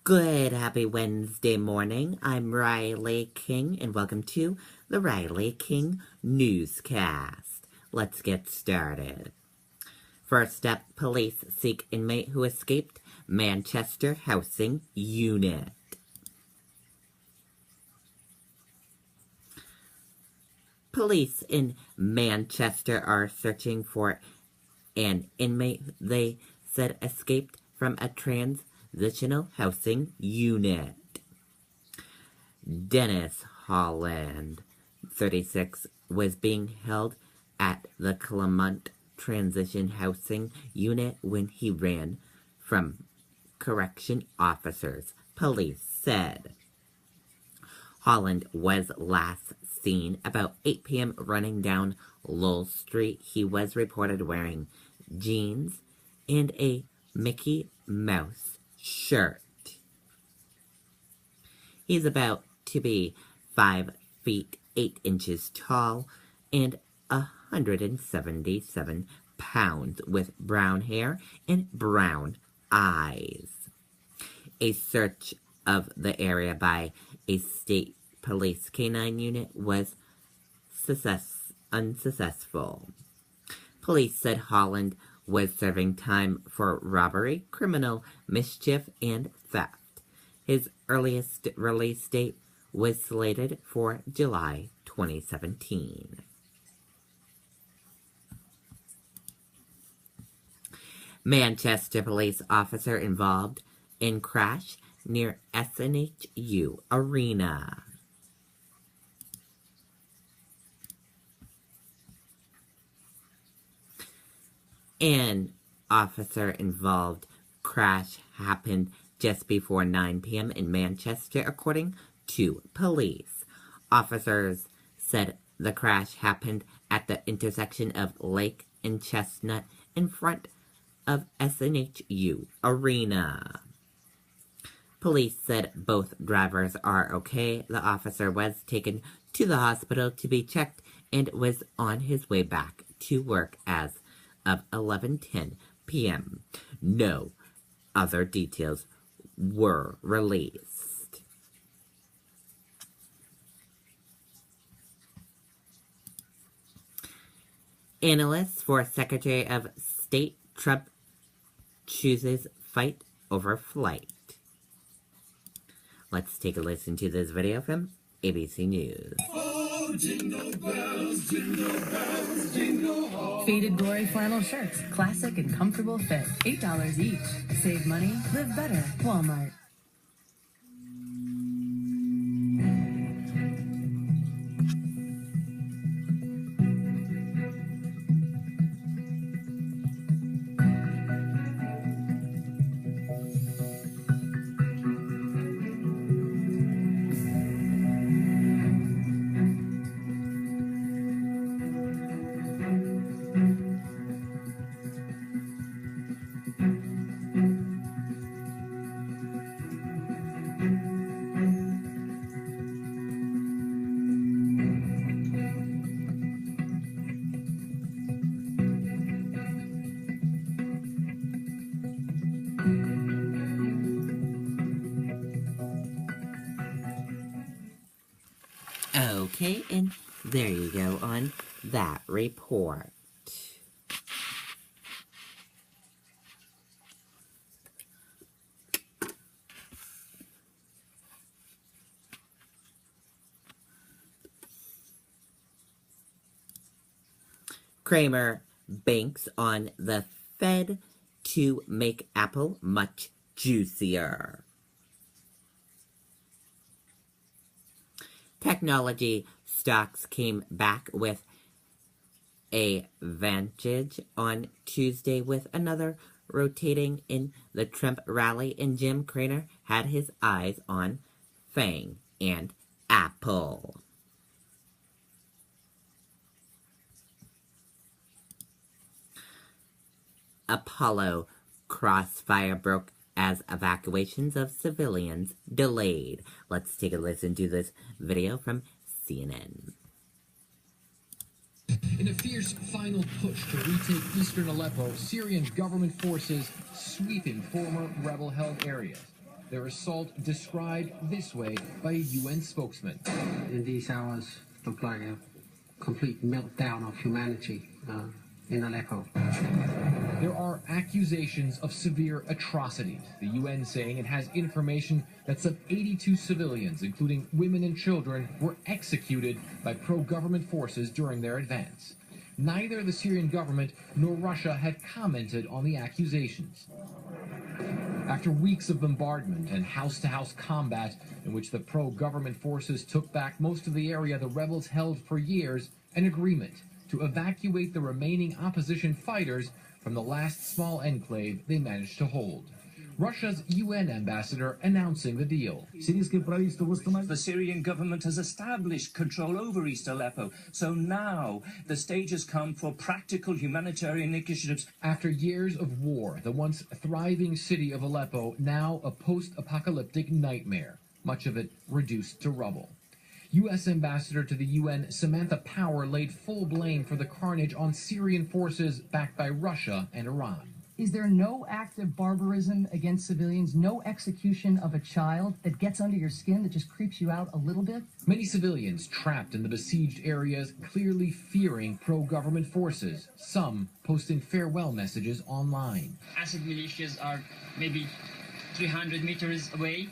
Good, happy Wednesday morning. I'm Riley King, and welcome to the Riley King Newscast. Let's get started. First up, police seek inmate who escaped Manchester housing unit. Police in Manchester are searching for an inmate they said escaped from a transitional housing unit. Dennis Holland, 36, was being held at the Clement Transition Housing Unit when he ran from correction officers, police said. Holland was last seen about 8 p.m. running down Lowell Street. He was reported wearing jeans and a Mickey Mouse shirt. He's about to be 5 feet 8 inches tall and 177 pounds with brown hair and brown eyes. A search of the area by a state police canine unit was unsuccessful. Police said Holland was serving time for robbery, criminal mischief, and theft. His earliest release date was slated for July 2017. Manchester police officer involved in crash near SNHU Arena. An officer-involved crash happened just before 9 p.m. in Manchester, according to police. Officers said the crash happened at the intersection of Lake and Chestnut in front of SNHU Arena. Police said both drivers are okay. The officer was taken to the hospital to be checked and was on his way back to work as of 11:10 p.m. No other details were released. Analysts for Secretary of State Trump chooses fight over flight. Let's take a listen to this video from ABC News. Oh, jingle bells, jingle bells, jingle all. Faded Glory flannel shirts, classic and comfortable fit, $8 each. Save money, live better, Walmart. Okay, and there you go on that report. Kramer banks on the Fed to make Apple much juicier. Technology stocks came back with a vantage on Tuesday with another rotating in the Trump rally, and Jim Cramer had his eyes on FANG and Apple. Apollo crossfire broke as evacuations of civilians delayed. Let's take a listen to this video from CNN. In a fierce final push to retake eastern Aleppo, Syrian government forces sweeping former rebel-held areas. Their assault described this way by a UN spokesman. In these hours, look like a complete meltdown of humanity in Aleppo. There are accusations of severe atrocities, the UN saying it has information that some 82 civilians, including women and children, were executed by pro-government forces during their advance. Neither the Syrian government nor Russia had commented on the accusations. After weeks of bombardment and house-to-house combat in which the pro-government forces took back most of the area the rebels held for years, an agreement to evacuate the remaining opposition fighters from the last small enclave they managed to hold. Russia's UN ambassador announcing the deal. The Syrian government has established control over East Aleppo, so now the stage has come for practical humanitarian initiatives. After years of war, the once thriving city of Aleppo now a post-apocalyptic nightmare, much of it reduced to rubble. U.S. Ambassador to the UN Samantha Power laid full blame for the carnage on Syrian forces backed by Russia and Iran. Is there no act of barbarism against civilians, no execution of a child that gets under your skin, that just creeps you out a little bit? Many civilians trapped in the besieged areas clearly fearing pro-government forces, some posting farewell messages online. Assad militias are maybe 300 meters away.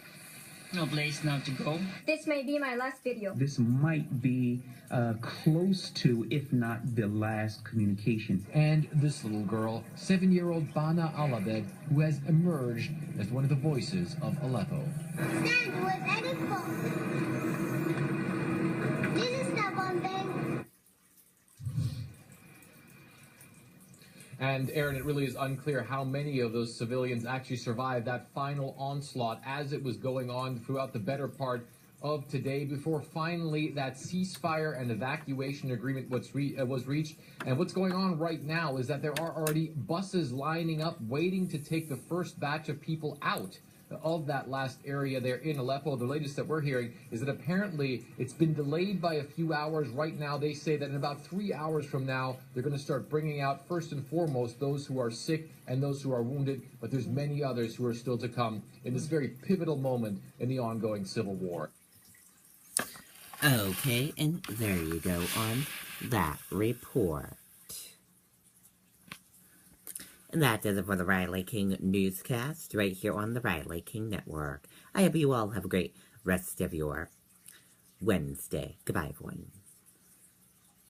No place now to go. This may be my last video. This might be close to, if not the last communication. And this little girl, 7-year-old Bana Alabed, who has emerged as one of the voices of Aleppo. Stand with Aleppo. This is the bombing. And Aaron, it really is unclear how many of those civilians actually survived that final onslaught as it was going on throughout the better part of today before finally that ceasefire and evacuation agreement was reached. And what's going on right now is that there are already buses lining up waiting to take the first batch of people out of that last area there in Aleppo. The latest that we're hearing is that apparently it's been delayed by a few hours. Right now, they say that in about 3 hours from now, they're going to start bringing out, first and foremost, those who are sick and those who are wounded, but there's many others who are still to come in this very pivotal moment in the ongoing civil war. Okay, and there you go on that report. And that does it for the Riley King Newscast right here on the Riley King Network. I hope you all have a great rest of your Wednesday. Goodbye, everyone.